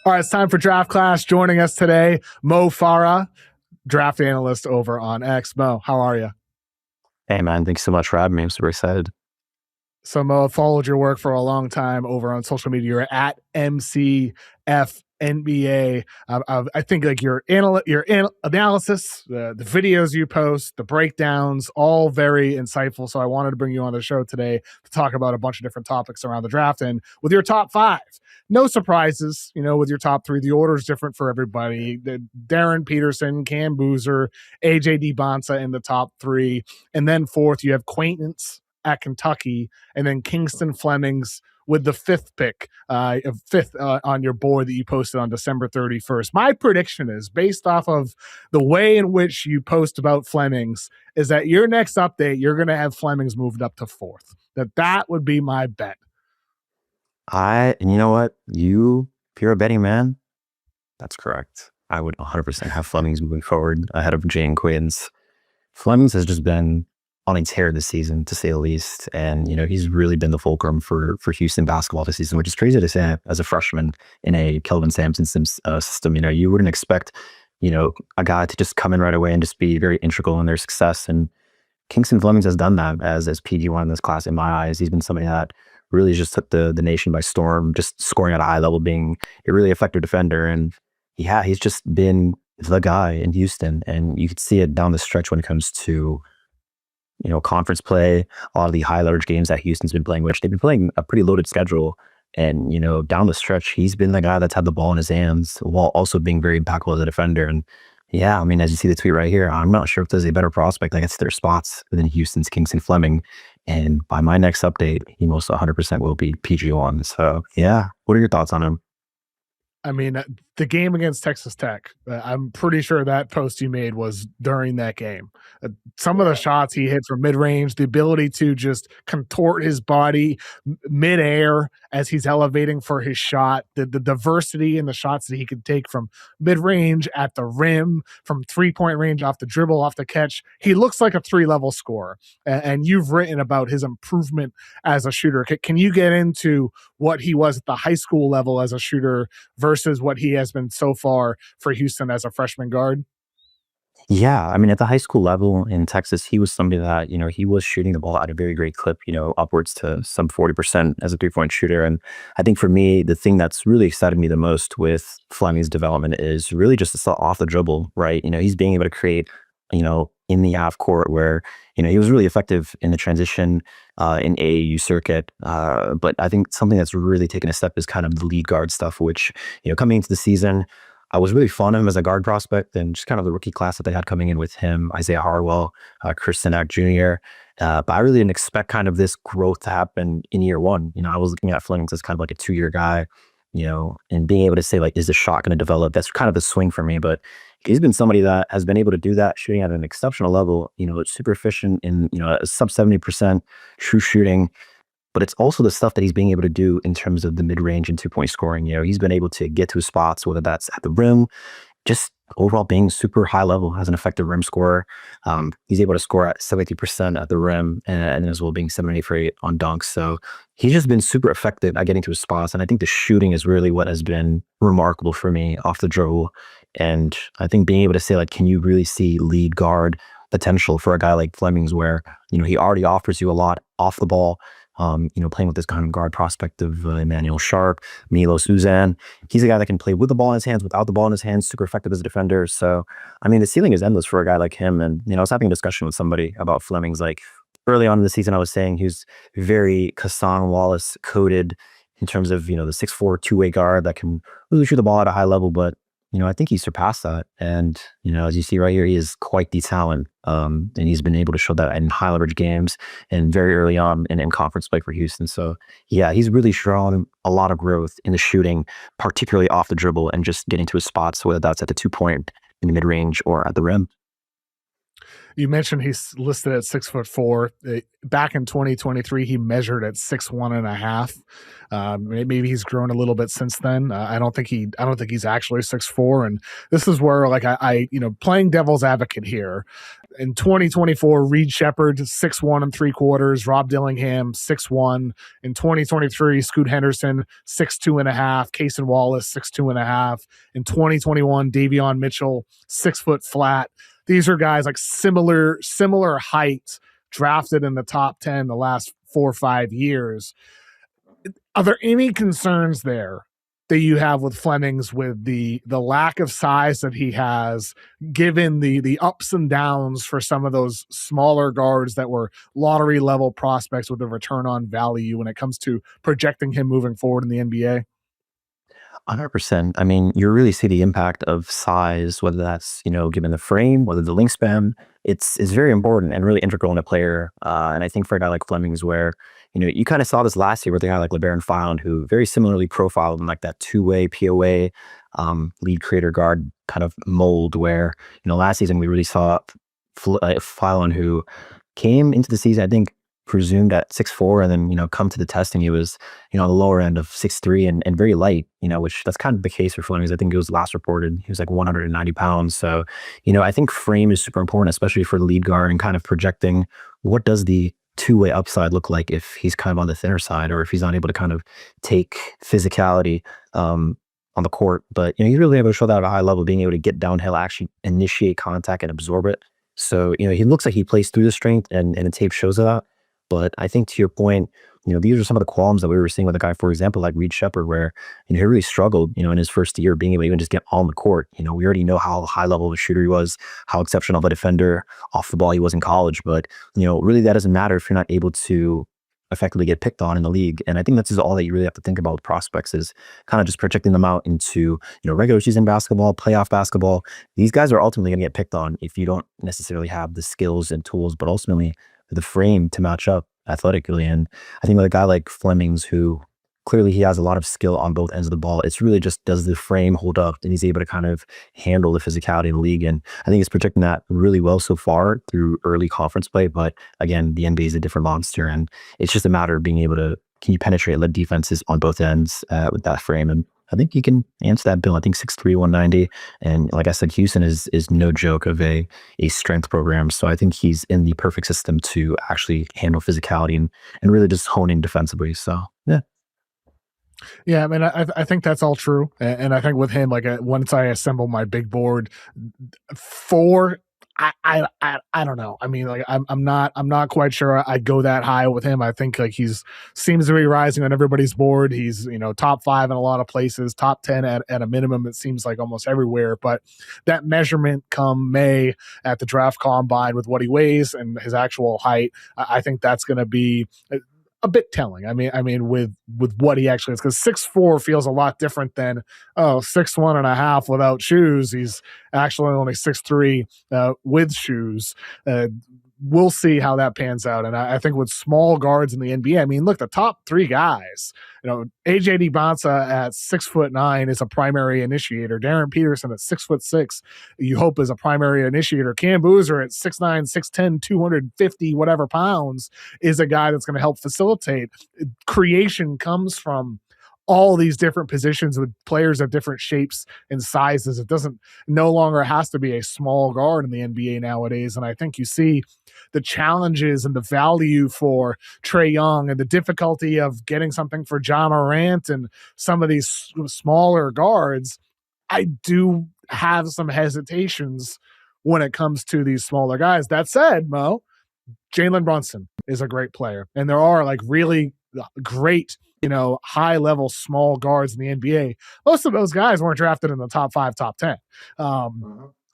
All right, it's time for Draft Class. Joining us today, Mo Farah, draft analyst over on X. Mo, how are you? Hey, man. Thanks so much for having me. I'm super excited. So, Mo, I've followed your work for a long time over on social media. You're at MCFNBA. I think like your analysis, the videos you post, the breakdowns, all very insightful. So I wanted to bring you on the show today to talk about a bunch of different topics around the draft. And with your top five, no surprises, with your top three, the order is different for everybody. Darren Peterson, Cam Boozer, AJ Bonsa in the top three. And then fourth, you have Quaintance at Kentucky, and then Kingston Flemings with the fifth pick, on your board that you posted on December 31st. My prediction is, based off of the way in which you post about Flemings, is that your next update, you're going to have Flemings moved up to fourth. That would be my bet. And you know what? If you're a betting man, that's correct. I would 100% have Flemings moving forward ahead of Jane Quinn's. Flemings has just been on a tear this season, to say the least. And, he's really been the fulcrum for Houston basketball this season, which is crazy to say as a freshman in a Kelvin Sampson system. You wouldn't expect, a guy to just come in right away and just be very integral in their success. And Kingston Flemings has done that as PG1 in this class, in my eyes. He's been somebody that really just took the nation by storm, just scoring at a high level, being a really effective defender. And yeah, he's just been the guy in Houston. And you could see it down the stretch when it comes to conference play, a lot of the high leverage games that Houston's been playing, which they've been playing a pretty loaded schedule. And, down the stretch, he's been the guy that's had the ball in his hands while also being very impactful as a defender. And yeah, as you see the tweet right here, I'm not sure if there's a better prospect that gets their spots than Houston's Kingston Fleming. And by my next update, he most 100% will be PG1. So yeah, what are your thoughts on him? The game against Texas Tech, I'm pretty sure that post you made was during that game. Some of the shots he hit from mid-range, the ability to just contort his body mid-air as he's elevating for his shot, the diversity in the shots that he could take from mid-range, at the rim, from three-point range, off the dribble, off the catch. He looks like a three-level scorer, and you've written about his improvement as a shooter. Can you get into what he was at the high school level as a shooter versus what he has been so far for Houston as a freshman guard? Yeah, at the high school level in Texas, he was somebody that, he was shooting the ball at a very great clip, upwards to some 40% as a three-point shooter. And I think for me, the thing that's really excited me the most with Fleming's development is really just off the dribble, right? He's being able to create, in the half court where, he was really effective in the transition in AAU circuit. But I think something that's really taken a step is kind of the lead guard stuff, which, coming into the season, I was really fond of him as a guard prospect, and just kind of the rookie class that they had coming in with him, Isaiah Harwell, Chris Sinak Jr. But I really didn't expect kind of this growth to happen in year one. I was looking at Flemings as kind of like a 2-year guy, and being able to say, like, is the shot going to develop? That's kind of the swing for me. But he's been somebody that has been able to do that, shooting at an exceptional level, super efficient in, a sub 70% true shooting. But it's also the stuff that he's being able to do in terms of the mid-range and two-point scoring. He's been able to get to his spots, whether that's at the rim, just overall being super high level as an effective rim scorer. He's able to score at 70% at the rim, and as well being 7 for 8 on dunks. So he's just been super effective at getting to his spots. And I think the shooting is really what has been remarkable for me off the dribble. And I think being able to say, like, can you really see lead guard potential for a guy like Flemings where, he already offers you a lot off the ball. Playing with this kind of guard prospect of Emmanuel Sharp, Milo Suzanne. He's a guy that can play with the ball in his hands, without the ball in his hands, super effective as a defender. So, the ceiling is endless for a guy like him. And, I was having a discussion with somebody about Flemings. Like, early on in the season, I was saying he was very Kassan Wallace coded in terms of, the 6'4", two-way guard that can really shoot the ball at a high level. But, I think he surpassed that. And, as you see right here, he is quite the talent. And he's been able to show that in high leverage games and very early on in conference play for Houston. So yeah, he's really shown a lot of growth in the shooting, particularly off the dribble and just getting to his spots, whether that's at the 2-point, in the mid range, or at the rim. You mentioned he's listed at 6'4". Back in 2023, he measured at 6'1.5". Maybe he's grown a little bit since then. I don't think he's actually 6'4". And this is where, like, I playing devil's advocate here, In 2024, Reed Shepard, 6'1" and 3/4. Rob Dillingham, 6'1". In 2023, Scoot Henderson, 6'2" and a half. Cason Wallace, 6'2" and a half. In 2021, Davion Mitchell, 6 foot flat. These are guys like similar height, drafted in the top 10 the last 4 or 5 years. Are there any concerns there that you have with Flemings, with the lack of size that he has, given the ups and downs for some of those smaller guards that were lottery level prospects with a return on value when it comes to projecting him moving forward in the NBA? 100%. I mean, you really see the impact of size, whether that's, given the frame, whether the wingspan, it's very important and really integral in a player. And I think for a guy like Flemings, where, you kind of saw this last year with a guy like LeBaron Fallon, who very similarly profiled in like that two-way POA lead creator guard kind of mold, where, last season we really saw Fallon, who came into the season, I think, presumed at 6'4", and then, come to the testing, he was, on the lower end of 6'3", and very light, which that's kind of the case for Flemings. I think it was last reported, he was like 190 pounds. So, I think frame is super important, especially for the lead guard, and kind of projecting what does the two-way upside look like if he's kind of on the thinner side, or if he's not able to kind of take physicality on the court. But, he's really able to show that at a high level, being able to get downhill, actually initiate contact and absorb it. So, he looks like he plays through the strength, and the tape shows that. But I think to your point, these are some of the qualms that we were seeing with a guy, for example, like Reed Shepard, where, he really struggled, in his first year, being able to even just get on the court. We already know how high level of a shooter he was, how exceptional of a defender off the ball he was in college. But, really that doesn't matter if you're not able to effectively get picked on in the league. And I think that's just all that you really have to think about with prospects, is kind of just projecting them out into, regular season basketball, playoff basketball. These guys are ultimately going to get picked on if you don't necessarily have the skills and tools, but ultimately the frame to match up athletically. And I think with a guy like Flemings, who clearly he has a lot of skill on both ends of the ball, it's really just, does the frame hold up, and he's able to kind of handle the physicality in the league. And I think he's projecting that really well so far through early conference play. But again, the NBA is a different monster, and it's just a matter of being able to, can you penetrate lead defenses on both ends with that frame? And I think he can answer that bill. I think 6'3", 190. And like I said, Houston is no joke of a strength program. So I think he's in the perfect system to actually handle physicality and really just hone in defensively. So, yeah. Yeah, I mean, I think that's all true, and I think with him, like once I assemble my big board, 4, I don't know. I mean, like I'm not quite sure I'd go that high with him. I think like he's seems to be rising on everybody's board. He's top 5 in a lot of places, top 10 at a minimum. It seems like almost everywhere. But that measurement come May at the draft combine with what he weighs and his actual height, I think that's going to be a bit telling. I mean, with what he actually is, because 6'4" feels a lot different than 6'1" and a half without shoes. He's actually only 6'3" with shoes. We'll see how that pans out. And I think with small guards in the NBA, I mean, look, the top 3 guys, AJ DiBanza at 6'9" is a primary initiator. Darren Peterson at 6'6", you hope is a primary initiator. Cam Boozer at 6'9", 6'10", 250 whatever pounds is a guy that's going to help facilitate. Creation comes from all these different positions with players of different shapes and sizes. It doesn't no longer has to be a small guard in the NBA nowadays. And I think you see the challenges and the value for Trae Young and the difficulty of getting something for Ja Morant and some of these smaller guards. I do have some hesitations when it comes to these smaller guys. That said, Mo, Jalen Brunson is a great player. And there are like really great, high level small guards in the NBA. Most of those guys weren't drafted in the top 5, top 10.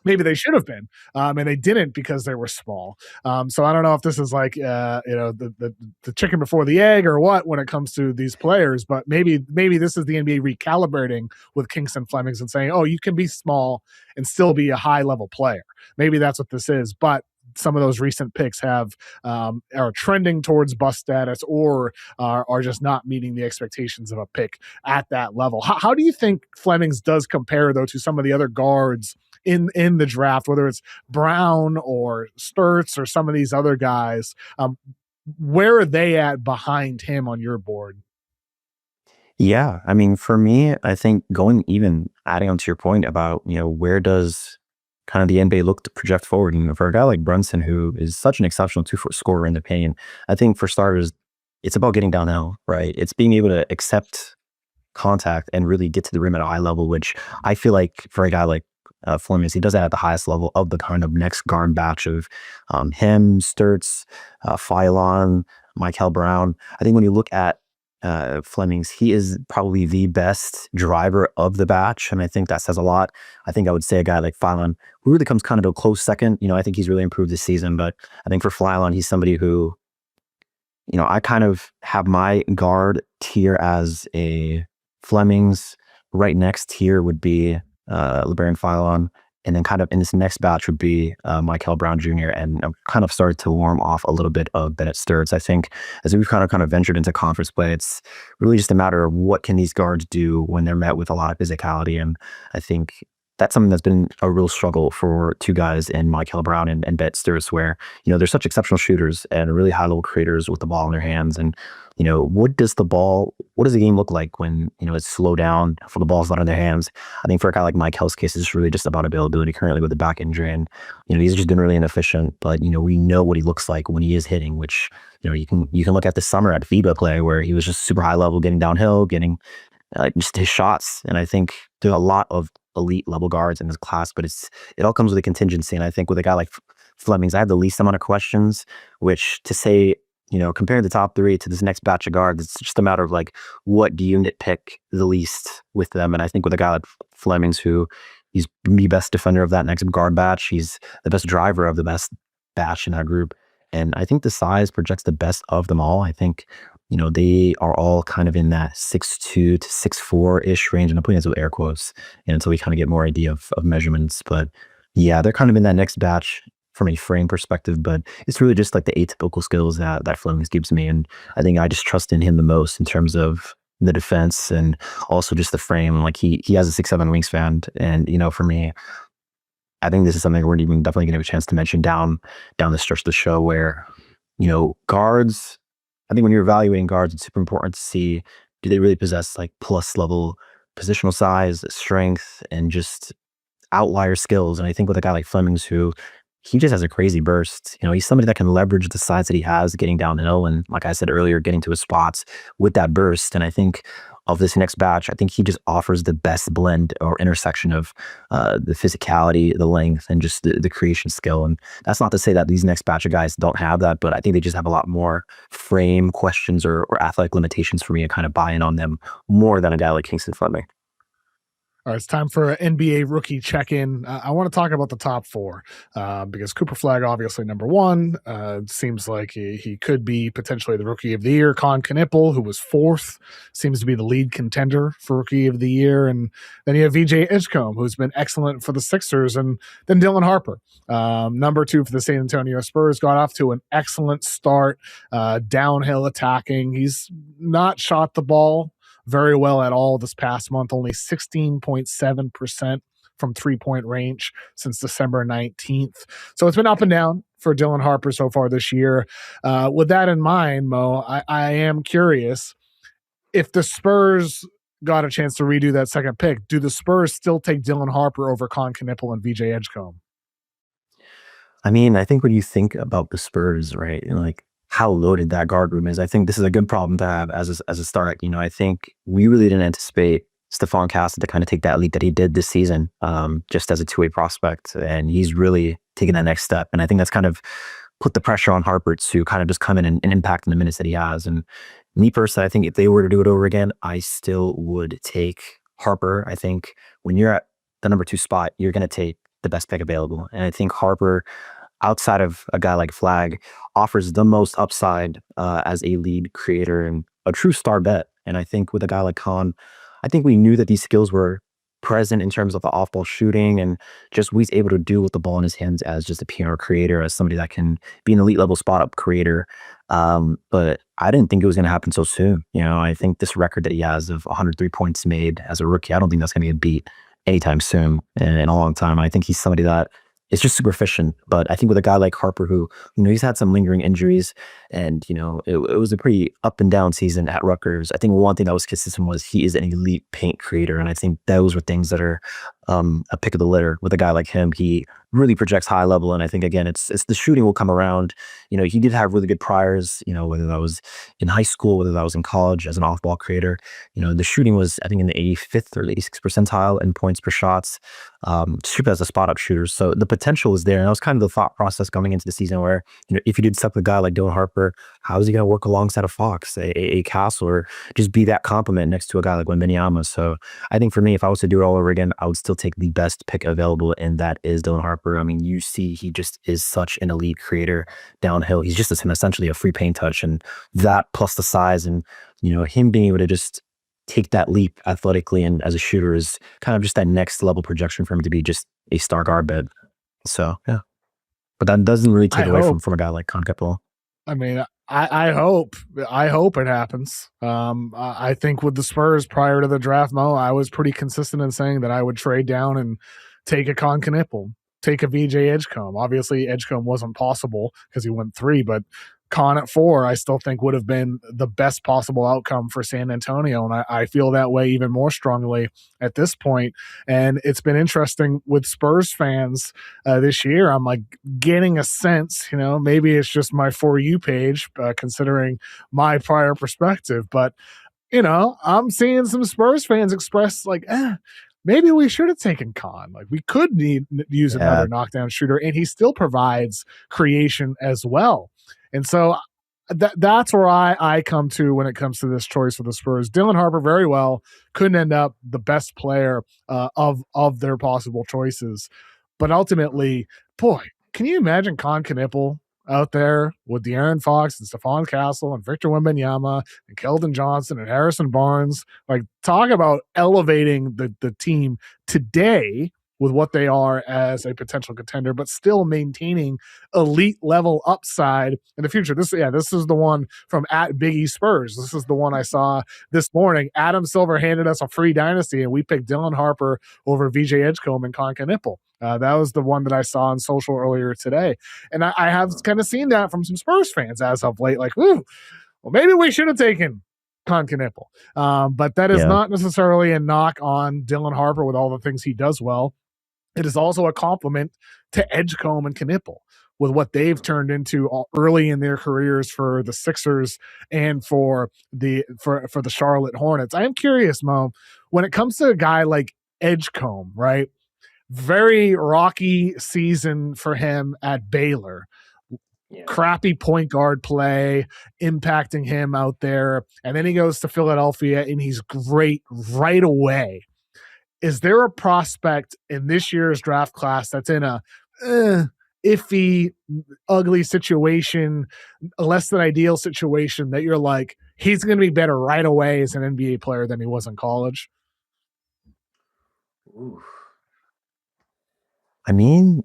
Maybe they should have been, and they didn't because they were small. So I don't know if this is like, the chicken before the egg or what when it comes to these players, but maybe this is the NBA recalibrating with Kingston Flemings and saying, oh, you can be small and still be a high level player. Maybe that's what this is, but some of those recent picks are trending towards bust status or are just not meeting the expectations of a pick at that level. How do you think Flemings does compare, though, to some of the other guards in the draft, whether it's Brown or Sturts or some of these other guys? Where are they at behind him on your board? Yeah, I mean, for me, I think adding on to your point about, where does kind of the NBA look to project forward. And for a guy like Brunson, who is such an exceptional 2-foot scorer in the paint, I think for starters, it's about getting downhill, right? It's being able to accept contact and really get to the rim at a high level, which I feel like for a guy like Flemings, he does that at the highest level of the kind of next guard batch of him, Sturts, Phylon, Michael Brown. I think when you look at Flemings, he is probably the best driver of the batch, and I think that says a lot. I think I would say a guy like Phylon, who really comes kind of a close second. I think he's really improved this season, but I think for Phylon, he's somebody who, I kind of have my guard tier as a Flemings. Right next tier would be LeBaron Phylon. And then kind of in this next batch would be Michael Brown Jr. And I'm kind of started to warm off a little bit of Bennett Sturts. I think as we've kind of ventured into conference play, it's really just a matter of what can these guards do when they're met with a lot of physicality. And I think that's something that's been a real struggle for two guys in Michael Brown and Bennett Sturts, where, they're such exceptional shooters and really high level creators with the ball in their hands. And, what does the game look like when, it's slowed down for the ball's not in their hands? I think for a guy like Michael's case, it's really just about availability currently with the back injury. And, he's just been really inefficient, but, we know what he looks like when he is hitting, which, you can look at the summer at FIBA play where he was just super high level, getting downhill, getting just his shots. And I think there are a lot of elite level guards in this class, but it all comes with a contingency. And I think with a guy like Flemings, I have the least amount of questions, which to say, comparing the top three to this next batch of guards, it's just a matter of like, what do you nitpick the least with them? And I think with a guy like Flemings, who he's the best defender of that next guard batch, he's the best driver of the best batch in that group. And I think the size projects the best of them all. I think, they are all kind of in that 6'2" to 6'4"-ish range. And I'm putting this with air quotes. And until we kind of get more idea of measurements. But yeah, they're kind of in that next batch from a frame perspective, but it's really just like the atypical skills that Flemings gives me. And I think I just trust in him the most in terms of the defense and also just the frame. Like he has a 6'7" wingspan. And, for me, I think this is something we're even definitely going to have a chance to mention down the stretch of the show where, guards, I think when you're evaluating guards, it's super important to see, do they really possess like plus level positional size, strength, and just outlier skills. And I think with a guy like Flemings, who he just has a crazy burst. He's somebody that can leverage the size that he has getting downhill. And like I said earlier, getting to his spots with that burst. And I think of this next batch, I think he just offers the best blend or intersection of the physicality, the length, and just the creation skill. And that's not to say that these next batch of guys don't have that, but I think they just have a lot more frame questions or athletic limitations for me to kind of buy in on them more than a guy like Kingston Fleming. All right, it's time for an NBA rookie check-in. I want to talk about the top four because Cooper Flag, obviously number one. Seems like he could be potentially the rookie of the year. Con Knipple, who was fourth, seems to be the lead contender for rookie of the year. And then you have VJ Edgecombe, who's been excellent for the Sixers. And then Dylan Harper, number two for the San Antonio Spurs, got off to an excellent start, downhill attacking. He's not shot the ball very well at all this past month, only 16.7% from three-point range since December 19th. So it's been up and down for Dylan Harper so far this year. With that in mind, Mo, I am curious, if the Spurs got a chance to redo that second pick, do the Spurs still take Dylan Harper over Con Knipple and VJ Edgecombe? I mean, I think when you think about the Spurs, right, like how loaded that guard room is, I think this is a good problem to have as a start. I think we really didn't anticipate Stephon Castle to kind of take that leap that he did this season, just as a two-way prospect, and he's really taken that next step. And I think that's kind of put the pressure on Harper to kind of just come in and impact in the minutes that he has. And me personally, I think if they were to do it over again, I still would take Harper. I think when you're at the number two spot, you're going to take the best pick available. And I think Harper, outside of a guy like Flag, offers the most upside as a lead creator and a true star bet. And I think with a guy like Khan, I think we knew that these skills were present in terms of the off-ball shooting and just what he's able to do with the ball in his hands as just a pure creator, as somebody that can be an elite level spot-up creator. But I didn't think it was going to happen so soon. I think this record that he has of 103 points made as a rookie, I don't think that's going to get beat anytime soon in a long time. I think he's somebody that it's just super efficient. But I think with a guy like Harper, who, he's had some lingering injuries, and it was a pretty up and down season at Rutgers. I think one thing that was consistent was he is an elite paint creator, and I think those were things that are a pick of the litter with a guy like him. He really projects high level, and I think again, it's the shooting will come around. He did have really good priors. Whether that was in high school, whether that was in college as an off ball creator. The shooting was, I think, in the 85th or 86th percentile in points per shots. Shoot as a spot up shooter, so the potential is there. And that was kind of the thought process coming into the season, where if you did stuff with a guy like Dylan Harper, how is he going to work alongside a Fox, a Castle, or just be that complement next to a guy like Wembanyama? So I think for me, if I was to do it all over again, I would still take the best pick available, and that is Dylan Harper. I mean, you see, he just is such an elite creator downhill. He's just essentially a free paint touch, and that plus the size, and him being able to just take that leap athletically and as a shooter is kind of just that next level projection for him to be just a star guard bed. So yeah, but that doesn't really take I away hope. from a guy like Con Capel. I mean, I hope it happens. I think with the Spurs prior to the draft, Mo, I was pretty consistent in saying that I would trade down and take a Con Knipple, take a VJ Edgecombe. Obviously, Edgecombe wasn't possible because he went 3, but Con at 4, I still think would have been the best possible outcome for San Antonio. And I feel that way even more strongly at this point. And it's been interesting with Spurs fans this year. I'm like getting a sense, maybe it's just my For You page, considering my prior perspective. But, I'm seeing some Spurs fans express like, maybe we should have taken Con. Like we could use another knockdown shooter, and he still provides creation as well. And so that's where I come to when it comes to this choice for the Spurs. Dylan Harper very well couldn't end up the best player of their possible choices, but ultimately, boy, can you imagine Con Knipple out there with De'Aaron Fox and Stephon Castle and Victor Wembanyama and Keldon Johnson and Harrison Barnes? Like, talk about elevating the team today with what they are as a potential contender, but still maintaining elite level upside in the future. This is the one from @BiggieSpurs. This is the one I saw this morning. Adam Silver handed us a free dynasty, and we picked Dylan Harper over VJ Edgecombe and Con Knipple. That was the one that I saw on social earlier today. And I have kind of seen that from some Spurs fans as of late, like, ooh, well, maybe we should have taken Con Knipple. But that is not necessarily a knock on Dylan Harper with all the things he does well. It is also a compliment to Edgecombe and Knipple with what they've turned into early in their careers for the Sixers and for the Charlotte Hornets. I am curious, Mo, when it comes to a guy like Edgecombe, right? Very rocky season for him at Baylor. Crappy point guard play impacting him out there. And then he goes to Philadelphia and he's great right away. Is there a prospect in this year's draft class that's in a iffy, ugly situation, a less than ideal situation that you're like, he's going to be better right away as an NBA player than he was in college? Ooh. I mean,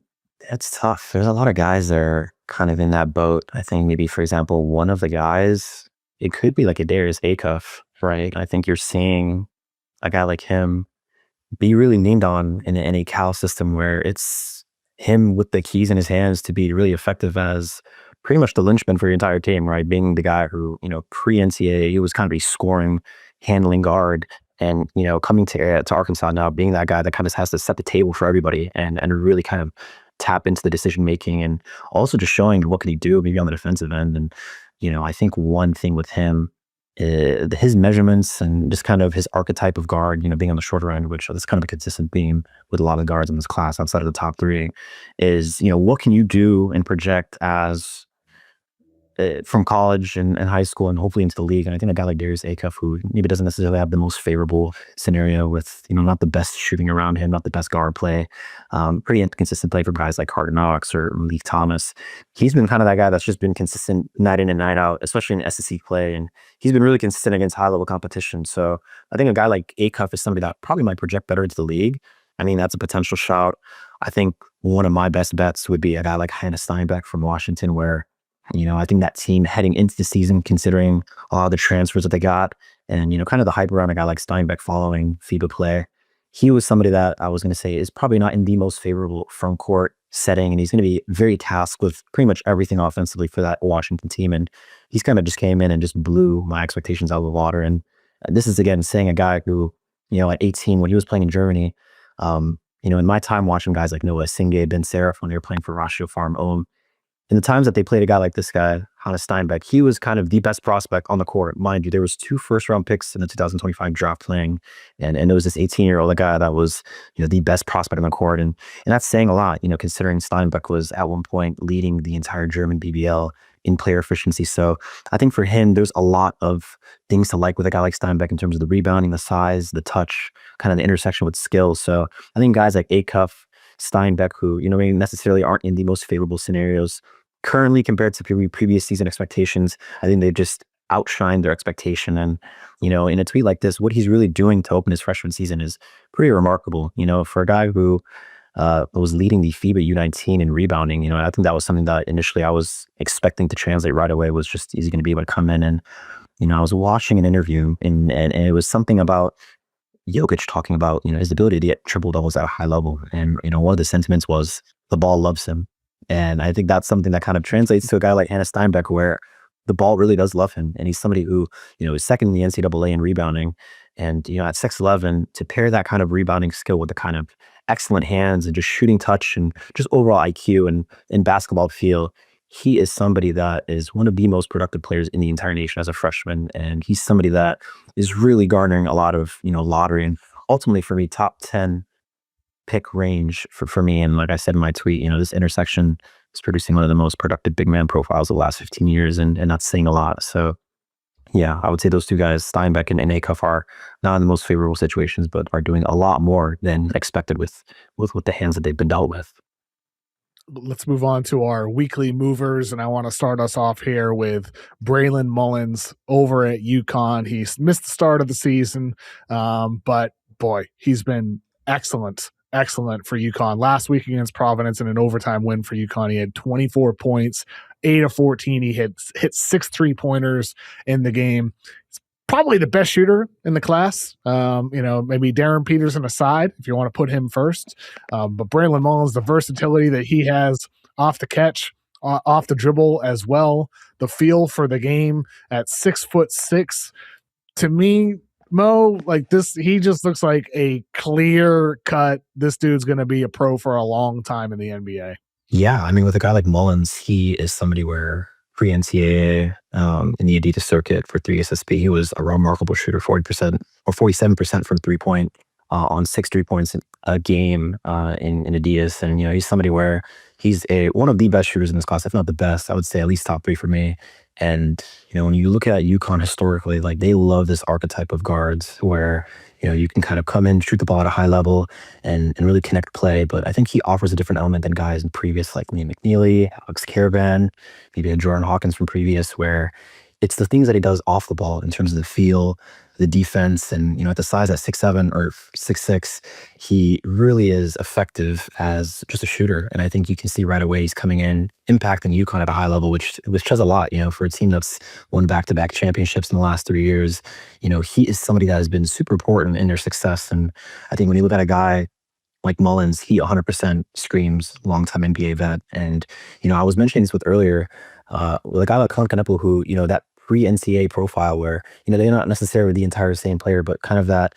that's tough. There's a lot of guys that are kind of in that boat. I think maybe, for example, one of the guys, it could be like a Darius Acuff, right? I think you're seeing a guy like him be really leaned on in a Cal system where it's him with the keys in his hands to be really effective as pretty much the linchpin for your entire team, right? Being the guy who, pre-NCAA, he was kind of a scoring, handling guard. And, coming to Arkansas now, being that guy that kind of has to set the table for everybody and really kind of tap into the decision making, and also just showing what can he do maybe on the defensive end. And, I think one thing with him, his measurements and just kind of his archetype of guard, being on the shorter end, which is kind of a consistent theme with a lot of guards in this class outside of the top 3, is, what can you do and project as from college and high school and hopefully into the league. And I think a guy like Darius Acuff, who maybe doesn't necessarily have the most favorable scenario with, not the best shooting around him, not the best guard play, pretty inconsistent play for guys like Hard Knocks or Malik Thomas. He's been kind of that guy that's just been consistent night in and night out, especially in SEC play. And he's been really consistent against high level competition. So I think a guy like Acuff is somebody that probably might project better into the league. I mean, that's a potential shout. I think one of my best bets would be a guy like Hannah Steinbeck from Washington, where I think that team heading into the season, considering all the transfers that they got and, kind of the hype around a guy like Steinbeck following FIBA play, he was somebody that I was going to say is probably not in the most favorable front court setting, and he's going to be very tasked with pretty much everything offensively for that Washington team. And he's kind of just came in and just blew my expectations out of the water. And this is again saying a guy who, at 18 when he was playing in Germany, in my time watching guys like Noah Singay, Ben Seraph when they were playing for Ratio Farm Ohm, in the times that they played a guy like this guy, Hannes Steinbeck, he was kind of the best prospect on the court. Mind you, there was 2 first-round picks in the 2025 draft playing, and it was this 18-year-old guy that was, the best prospect on the court. And that's saying a lot, considering Steinbeck was at one point leading the entire German BBL in player efficiency. So I think for him, there's a lot of things to like with a guy like Steinbeck in terms of the rebounding, the size, the touch, kind of the intersection with skills. So I think guys like Acuff, Steinbeck, who, maybe necessarily aren't in the most favorable scenarios, currently compared to previous season expectations, I think they've just outshined their expectation. And, in a tweet like this, what he's really doing to open his freshman season is pretty remarkable. For a guy who was leading the FIBA U19 in rebounding, I think that was something that initially I was expecting to translate right away, was just, is he going to be able to come in? And, I was watching an interview and it was something about Jokic talking about, his ability to get triple doubles at a high level. And, one of the sentiments was the ball loves him. And I think that's something that kind of translates to a guy like Hannes Steinbeck, where the ball really does love him. And he's somebody who, is second in the NCAA in rebounding. And, at 6'11", to pair that kind of rebounding skill with the kind of excellent hands and just shooting touch and just overall IQ and basketball feel, he is somebody that is one of the most productive players in the entire nation as a freshman. And he's somebody that is really garnering a lot of, lottery and ultimately for me, top 10 pick range for me. And like I said in my tweet, this intersection is producing one of the most productive big man profiles of the last 15 years and that's saying a lot. So yeah, I would say those two guys, Steinbeck and Acuff, are not in the most favorable situations, but are doing a lot more than expected with the hands that they've been dealt with. Let's move on to our weekly movers, and I want to start us off here with Braylon Mullins over at UConn. He's missed the start of the season, but boy, he's been excellent for UConn. Last week against Providence in an overtime win for UConn, he had 24 points, 8 of 14. He hit 6 3-pointers in the game. He's probably the best shooter in the class. Maybe Darren Peterson aside, if you want to put him first. But Braylon Mullins, the versatility that he has off the catch, off the dribble as well, the feel for the game at 6'6", to me, Mo, like this, he just looks like a clear cut. This dude's going to be a pro for a long time in the NBA. Yeah, I mean, with a guy like Mullins, he is somebody where pre-NCAA in the Adidas circuit for 3SSP, he was a remarkable shooter, 40% or 47% from 3-point on 6 3-points a game in Adidas. And, he's somebody where he's one of the best shooters in this class, if not the best. I would say at least top 3 for me. And, when you look at UConn historically, like they love this archetype of guards where, you can kind of come in, shoot the ball at a high level and really connect play. But I think he offers a different element than guys in previous, like Liam McNeely, Alex Caravan, maybe a Jordan Hawkins from previous, where it's the things that he does off the ball in terms of the feel, the defense, and, at the size at 6'7" or 6'6", he really is effective as just a shooter. And I think you can see right away he's coming in, impacting UConn at a high level, which says a lot, for a team that's won back-to-back championships in the last 3 years. He is somebody that has been super important in their success. And I think when you look at a guy like Mullins, he 100% screams longtime NBA vet. And, I was mentioning this with earlier, with a guy like Colin Kanepu, who, that pre-NCAA profile where, they're not necessarily the entire same player, but kind of that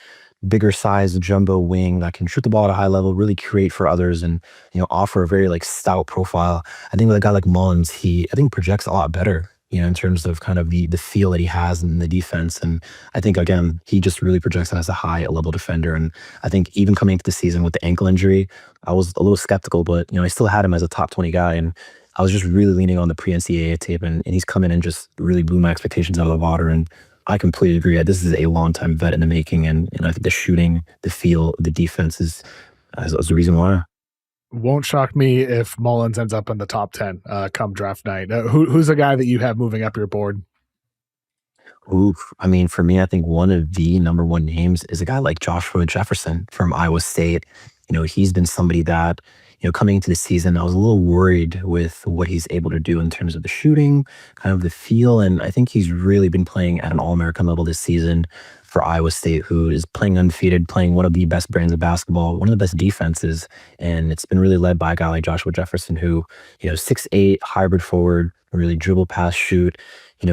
bigger size jumbo wing that can shoot the ball at a high level, really create for others and, offer a very like stout profile. I think with a guy like Mullins, I think projects a lot better, in terms of kind of the feel that he has in the defense. And I think, again, he just really projects as a high level defender. And I think even coming into the season with the ankle injury, I was a little skeptical, but, I still had him as a top 20 guy. And I was just really leaning on the pre-NCAA tape, and he's come in and just really blew my expectations out of the water. And I completely agree. This is a long-time vet in the making, and I think the shooting, the feel, the defense is the reason why. Won't shock me if Mullins ends up in the top 10 come draft night. Who's a guy that you have moving up your board? Ooh, I mean, for me, I think one of the number one names is a guy like Joshua Jefferson from Iowa State. He's been somebody that, coming into the season, I was a little worried with what he's able to do in terms of the shooting, kind of the feel. And I think he's really been playing at an All-American level this season. for Iowa State, who is playing undefeated, playing one of the best brands of basketball, one of the best defenses, and it's been really led by a guy like Joshua Jefferson, who 6'8", hybrid forward, really dribble, pass, shoot.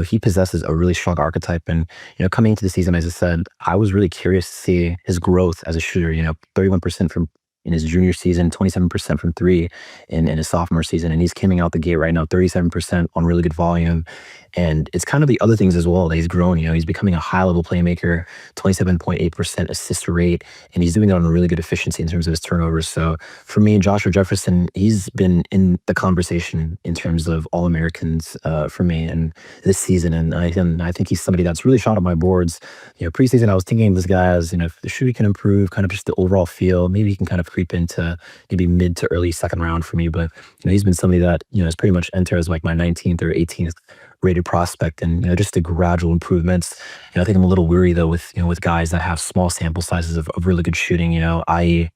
He possesses a really strong archetype, and coming into the season, as I said, I was really curious to see his growth as a shooter. 31% from in his junior season, 27% from three in his sophomore season. And he's coming out the gate right now, 37% on really good volume. And it's kind of the other things as well that he's grown. He's becoming a high level playmaker, 27.8% assist rate, and he's doing it on a really good efficiency in terms of his turnovers. So for me, Joshua Jefferson, he's been in the conversation in terms of All Americans for me and this season. And I think he's somebody that's really shot on my boards. Preseason, I was thinking of this guy as, if the shooting can improve, kind of just the overall feel, maybe he can kind of creep into maybe mid to early second round for me. But, he's been somebody that, has pretty much entered as like my 19th or 18th rated prospect, and just the gradual improvements. I think I'm a little weary though with guys that have small sample sizes of really good shooting. I.e.,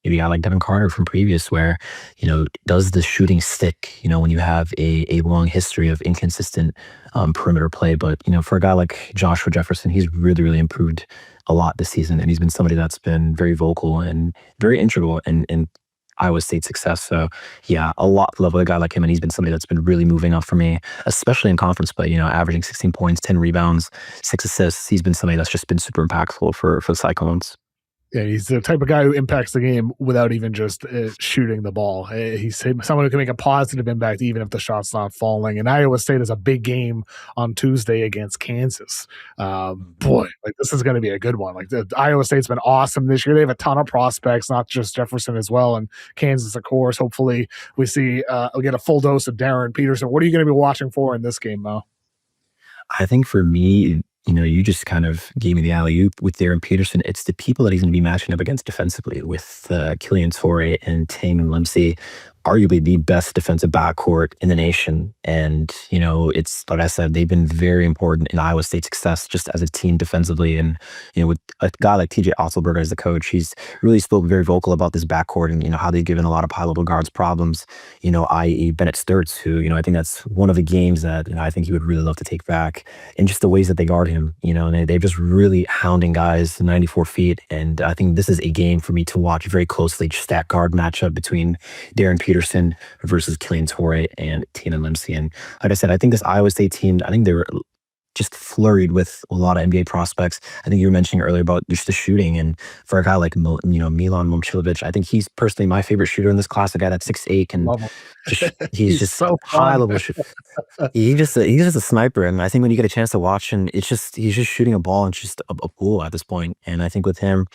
maybe I like Devin Carter from previous, where does the shooting stick? When you have a long history of inconsistent perimeter play. But for a guy like Joshua Jefferson, he's really improved a lot this season, and he's been somebody that's been very vocal and very integral in Iowa State's success. So yeah, a lot love a guy like him, and he's been somebody that's been really moving up for me, especially in conference play. Averaging 16 points, 10 rebounds, 6 assists. He's been somebody that's just been super impactful for the Cyclones. Yeah, he's the type of guy who impacts the game without even just shooting the ball. He's someone who can make a positive impact even if the shot's not falling. And Iowa State is a big game on Tuesday against Kansas. Boy, like this is going to be a good one. Like Iowa State's been awesome this year. They have a ton of prospects, not just Jefferson as well, and Kansas, of course. Hopefully, we we'll get a full dose of Darren Peterson. What are you going to be watching for in this game, Mo? I think for me, you just kind of gave me the alley-oop with Darren Peterson. It's the people that he's going to be matching up against defensively with Killian Torrey and Taman Lemsey, arguably the best defensive backcourt in the nation. And, it's like I said, they've been very important in Iowa State's success just as a team defensively. And, with a guy like TJ Otzelberger as the coach, he's really spoke very vocal about this backcourt and, how they've given a lot of high-level guards problems, i.e. Bennett Sturts, who, I think that's one of the games that I think he would really love to take back, and just the ways that they guard him, and they're just really hounding guys 94 feet. And I think this is a game for me to watch very closely, just that guard matchup between Darren Peterson versus Killian Torrey and Taman Lemsey. And like I said, I think this Iowa State team, I think they were just flurried with a lot of NBA prospects. I think you were mentioning earlier about just the shooting, and for a guy like Milan Momcilovic, I think he's personally my favorite shooter in this class. A guy that's 6'8" and he's just so high level. He's just a sniper, and I think when you get a chance to watch him, he's just shooting a ball and just a pool at this point. And I think with him,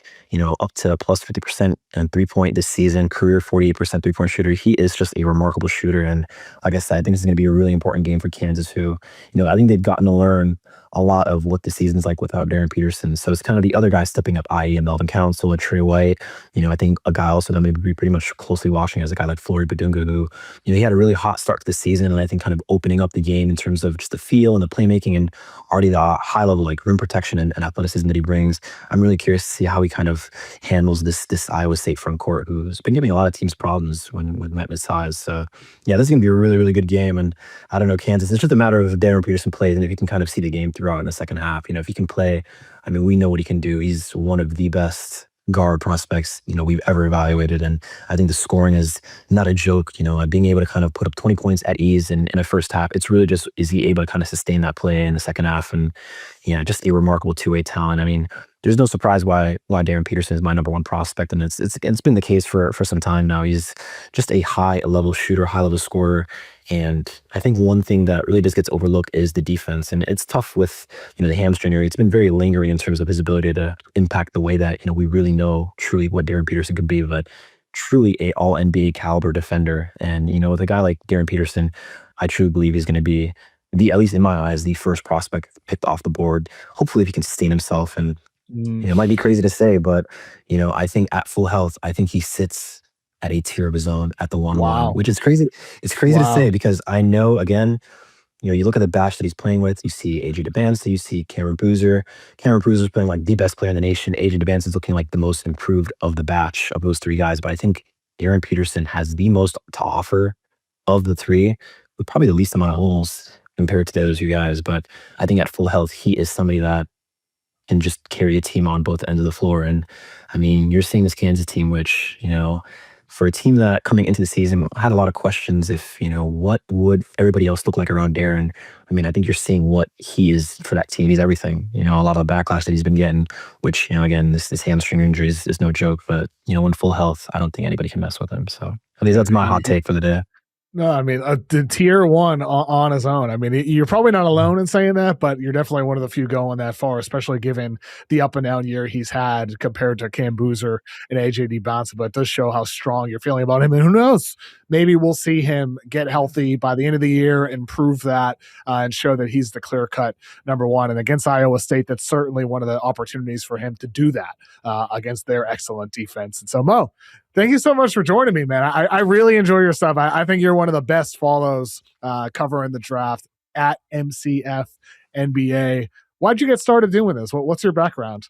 up to plus 50% and 3-point this season, career 48% 3-point shooter, he is just a remarkable shooter. And like I said, I think this is going to be a really important game for Kansas, who I think they've gotten to learn a lot of what the season's like without Darren Peterson. So it's kind of the other guys stepping up, i.e. a Melvin Council, a Trey White. I think a guy also that maybe be pretty much closely watching as a guy like Flory Badunga, who, he had a really hot start to the season, and I think kind of opening up the game in terms of just the feel and the playmaking and already the high level like rim protection and athleticism that he brings. I'm really curious to see how he kind of handles this Iowa State front court, who's been giving a lot of teams problems when met with size. So yeah, this is gonna be a really good game. And I don't know, Kansas, it's just a matter of if Darren Peterson plays and if he can kind of see the game throughout in the second half. If he can play, I mean, we know what he can do. He's one of the best guard prospects we've ever evaluated, and I think the scoring is not a joke. Being able to kind of put up 20 points at ease in a first half, it's really just, is he able to kind of sustain that play in the second half? And just a remarkable two-way talent. I mean, there's no surprise why Darren Peterson is my number one prospect, and it's been the case for some time now. He's just a high level shooter, high level scorer. And I think one thing that really just gets overlooked is the defense. And it's tough with, the hamstring area. It's been very lingering in terms of his ability to impact the way that, we really know truly what Darren Peterson could be, but truly a all NBA caliber defender. And, with a guy like Darren Peterson, I truly believe he's going to be at least in my eyes, the first prospect picked off the board. Hopefully if he can sustain himself. And it might be crazy to say, but, I think at full health, I think he sits at a tier of his own at the 1-1, Wow. which is crazy. It's crazy to say, because I know, again, you look at the batch that he's playing with, you see AJ DeBanza, you see Cameron Boozer. Cameron Boozer's playing like the best player in the nation. AJ DeBanza is looking like the most improved of the batch of those three guys. But I think Darren Peterson has the most to offer of the three, with probably the least amount of holes compared to the other two guys. But I think at full health, he is somebody that can just carry a team on both ends of the floor. And I mean, you're seeing this Kansas team, which, for a team that coming into the season had a lot of questions if, what would everybody else look like around Darren? I mean, I think you're seeing what he is for that team. He's everything. A lot of the backlash that he's been getting, which, again, this hamstring injury is no joke, but, when full health, I don't think anybody can mess with him. So at least that's my hot take for the day. No, I mean, the tier one on his own. I mean, you're probably not alone in saying that, but you're definitely one of the few going that far, especially given the up and down year he's had compared to Cam Boozer and AJ Debonsa. But it does show how strong you're feeling about him. And who knows, maybe we'll see him get healthy by the end of the year and prove that and show that he's the clear cut number one. And against Iowa State, that's certainly one of the opportunities for him to do that against their excellent defense. And so, Mo, thank you so much for joining me, man. I really enjoy your stuff. I think you're one of the best follows covering the draft at MCF NBA. Why'd you get started doing this? What's your background?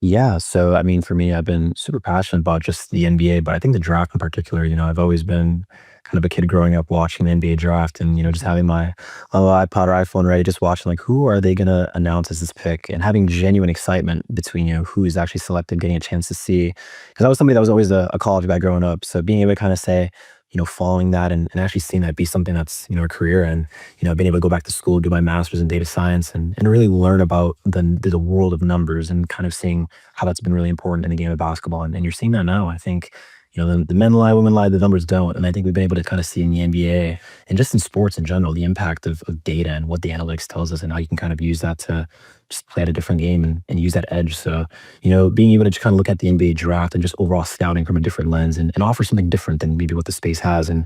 Yeah. So, I mean, for me, I've been super passionate about just the NBA, but I think the draft in particular, I've always been kind of a kid growing up watching the NBA draft and, just having my little iPod or iPhone ready, just watching like, who are they going to announce as this pick and having genuine excitement between, who is actually selected, getting a chance to see. Because I was somebody that was always a college guy growing up. So being able to kind of say, following that and actually seeing that be something that's, a career and, being able to go back to school, do my master's in data science and really learn about the world of numbers and kind of seeing how that's been really important in the game of basketball. And you're seeing that now. I think, the men lie, women lie, the numbers don't. And I think we've been able to kind of see in the NBA and just in sports in general, the impact of data and what the analytics tells us and how you can kind of use that to just play at a different game and use that edge. So, being able to just kind of look at the NBA draft and just overall scouting from a different lens and offer something different than maybe what the space has and,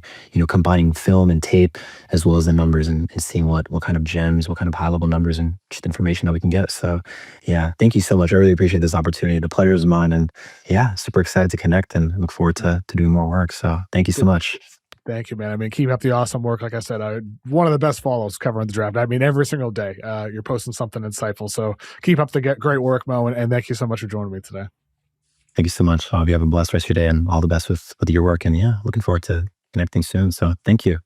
combining film and tape as well as the numbers and seeing what kind of gems, what kind of high level numbers and just information that we can get. So yeah, thank you so much. I really appreciate this opportunity. The pleasure is mine. And yeah, super excited to connect and look forward to doing more work. So thank you so much. Thank you, man. I mean, keep up the awesome work. Like I said, one of the best follows covering the draft. I mean, every single day you're posting something insightful. So keep up the great work, Mo. And thank you so much for joining me today. Thank you so much. I hope you have a blessed rest of your day and all the best with your work. And yeah, looking forward to connecting soon. So thank you.